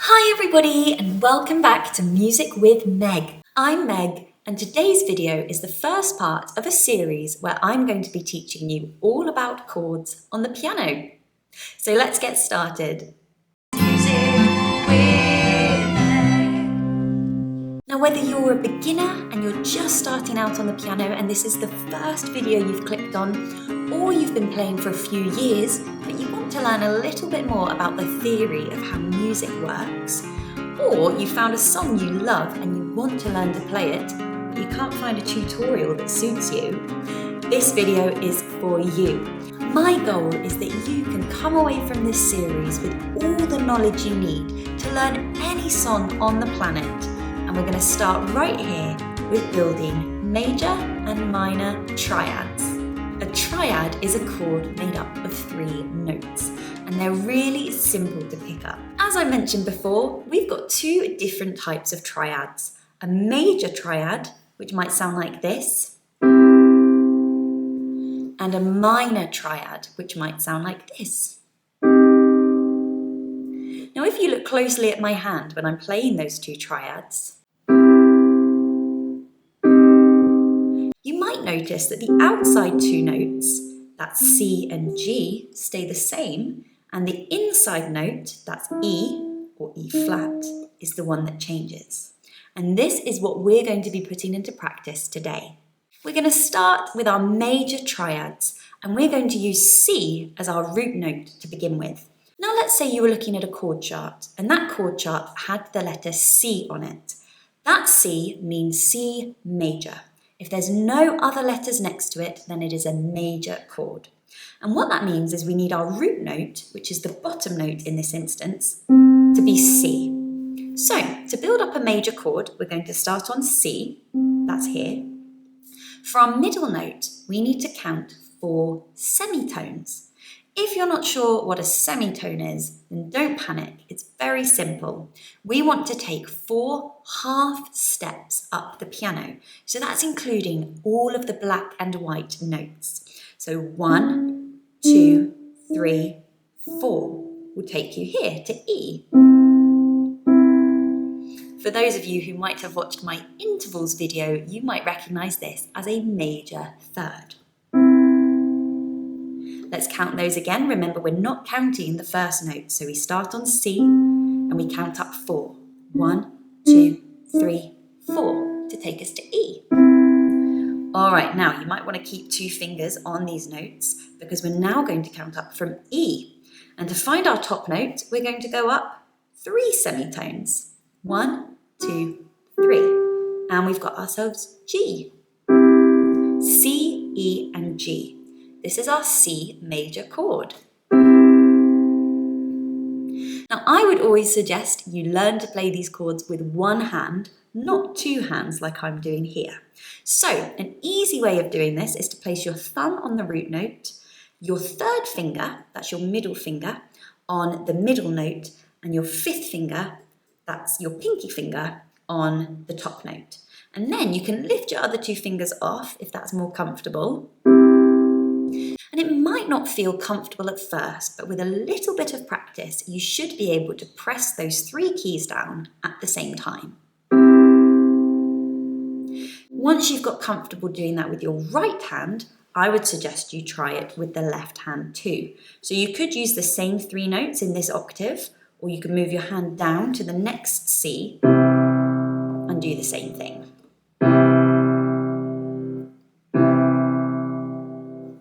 Hi everybody and welcome back to Music with Meg. I'm Meg and today's video is the first part of a series where I'm going to be teaching you all about chords on the piano. So let's get started. Music with Meg. Now whether you're a beginner and you're just starting out on the piano and this is the first video you've clicked on, or you've been playing for a few years but you want to learn a little bit more about the theory of how music works, or you found a song you love and you want to learn to play it but you can't find a tutorial that suits you, this video is for you. My goal is that you can come away from this series with all the knowledge you need to learn any song on the planet, and we're going to start right here with building major and minor triads. A triad is a chord made up of 3 notes, and they're really simple to pick up. As I mentioned before, we've got 2 different types of triads. A major triad, which might sound like this, and a minor triad, which might sound like this. Now, if you look closely at my hand when I'm playing those 2 triads, you might notice that the outside 2 notes, that's C and G, stay the same, and the inside note, that's E or E flat, is the one that changes. And this is what we're going to be putting into practice today. We're going to start with our major triads, and we're going to use C as our root note to begin with. Now let's say you were looking at a chord chart, and that chord chart had the letter C on it. That C means C major. If there's no other letters next to it, then it is a major chord. And what that means is we need our root note, which is the bottom note in this instance, to be C. So, to build up a major chord, we're going to start on C, that's here. For our middle note, we need to count 4 semitones. If you're not sure what a semitone is, then don't panic, it's very simple. We want to take 4 half steps up the piano. So that's including all of the black and white notes. So 1, 2, 3, 4 will take you here to E. For those of you who might have watched my intervals video, you might recognise this as a major third. Let's count those again. Remember, we're not counting the first note, so we start on C and we count up 4. 1, 2, 3, 4 to take us to E. All right, now you might want to keep 2 fingers on these notes because we're now going to count up from E. And to find our top note, we're going to go up 3 semitones. 1, 2, 3. And we've got ourselves G. C, E, and G. This is our C major chord. Now, I would always suggest you learn to play these chords with 1 hand, not 2 hands like I'm doing here. So, an easy way of doing this is to place your thumb on the root note, your 3rd finger, that's your middle finger, on the middle note, and your 5th finger, that's your pinky finger, on the top note. And then you can lift your other 2 fingers off if that's more comfortable. And it might not feel comfortable at first, but with a little bit of practice, you should be able to press those 3 keys down at the same time. Once you've got comfortable doing that with your right hand, I would suggest you try it with the left hand too. So you could use the same 3 notes in this octave, or you can move your hand down to the next C and do the same thing.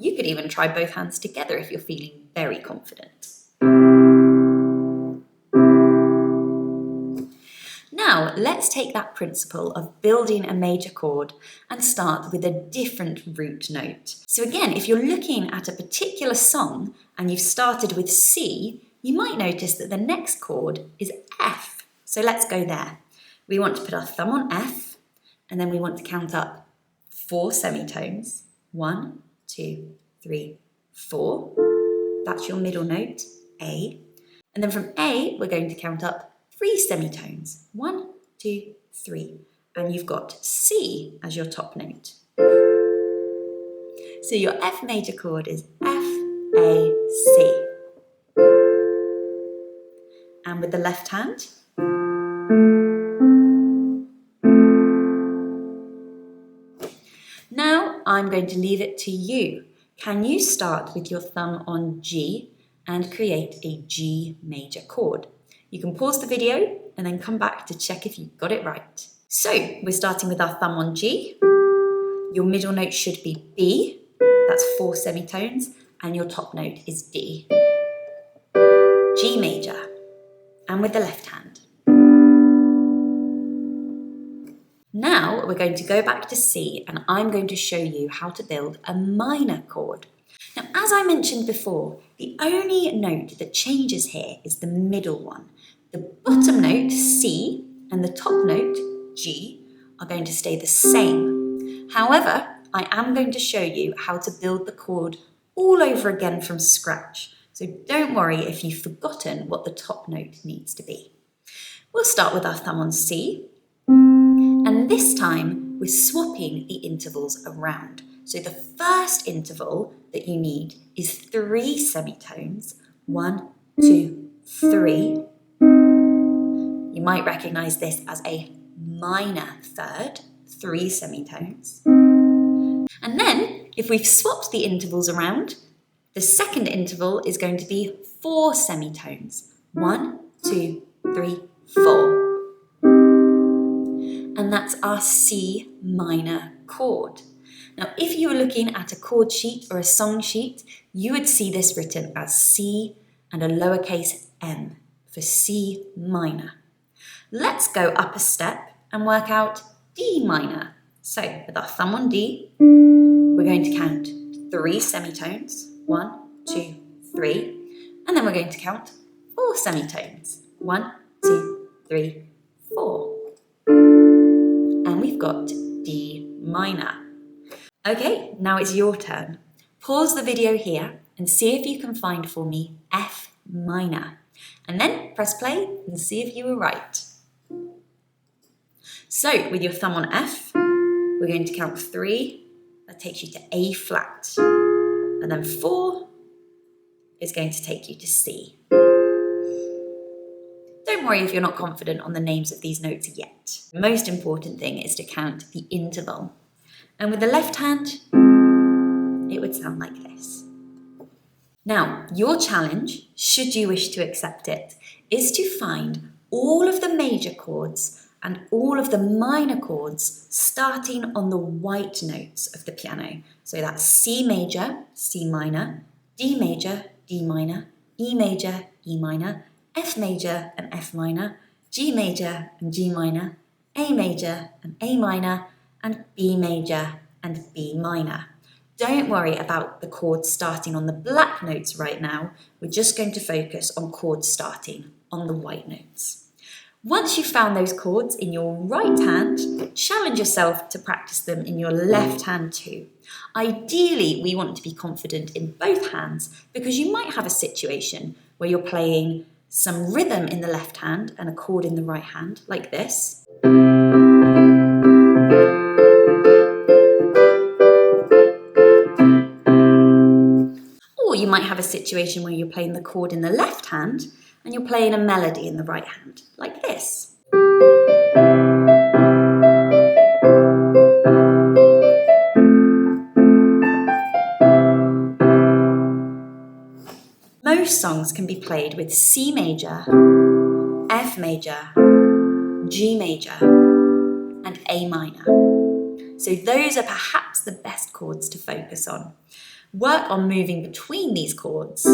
You could even try both hands together if you're feeling very confident. Now, let's take that principle of building a major chord and start with a different root note. So again, if you're looking at a particular song and you've started with C, you might notice that the next chord is F. So let's go there. We want to put our thumb on F, and then we want to count up 4 semitones. 1, 2, 3, 4. That's your middle note, A. And then from A, we're going to count up 3 semitones. 1, 2, 3. And you've got C as your top note. So your F major chord is F, A, C. And with the left hand, Now I'm going to leave it to you. Can you start with your thumb on G and create a G major chord? You can pause the video and then come back to check if you got it right. So we're starting with our thumb on G. Your middle note should be B, that's 4 semitones, and your top note is D. G major, and with the left hand. Now we're going to go back to C, and I'm going to show you how to build a minor chord. Now, as I mentioned before, the only note that changes here is the middle one. The bottom note, C, and the top note, G, are going to stay the same. However, I am going to show you how to build the chord all over again from scratch. So don't worry if you've forgotten what the top note needs to be. We'll start with our thumb on C. And this time, we're swapping the intervals around. So the first interval that you need is 3 semitones. 1, 2, 3. You might recognize this as a minor third, 3 semitones. And then, if we've swapped the intervals around, the second interval is going to be 4 semitones. 1, 2, 3, 4. And that's our C minor chord. Now, if you were looking at a chord sheet or a song sheet, you would see this written as C and a lowercase m for C minor. Let's go up a step and work out D minor. So, with our thumb on D, we're going to count 3 semitones. 1, 2, 3. And then we're going to count 4 semitones. 1, 2, 3, 4. And we've got D minor. Okay, now it's your turn. Pause the video here and see if you can find for me F minor. And then press play and see if you were right. So, with your thumb on F, we're going to count 3. That takes you to A flat. And then 4 is going to take you to C. Don't worry if you're not confident on the names of these notes yet. The most important thing is to count the interval. And with the left hand, it would sound like this. Now, your challenge, should you wish to accept it, is to find all of the major chords and all of the minor chords starting on the white notes of the piano. So that's C major, C minor, D major, D minor, E major, E minor, F major and F minor, G major and G minor, A major and A minor, and B major and B minor. Don't worry about the chords starting on the black notes right now. We're just going to focus on chords starting on the white notes. Once you've found those chords in your right hand, challenge yourself to practice them in your left hand too. Ideally, we want to be confident in both hands because you might have a situation where you're playing some rhythm in the left hand and a chord in the right hand, like this. Or you might have a situation where you're playing the chord in the left hand and you're playing a melody in the right hand, like this. Most songs can be played with C major, F major, G major, and A minor. So those are perhaps the best chords to focus on. Work on moving between these chords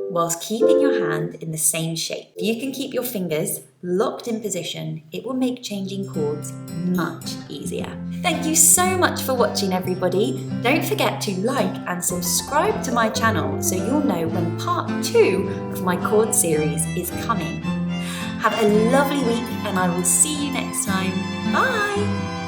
whilst keeping your hand in the same shape. If you can keep your fingers locked in position, it will make changing chords much easier. Thank you so much for watching, everybody. Don't forget to like and subscribe to my channel so you'll know when part 2 of my chord series is coming. Have a lovely week and I will see you next time. Bye!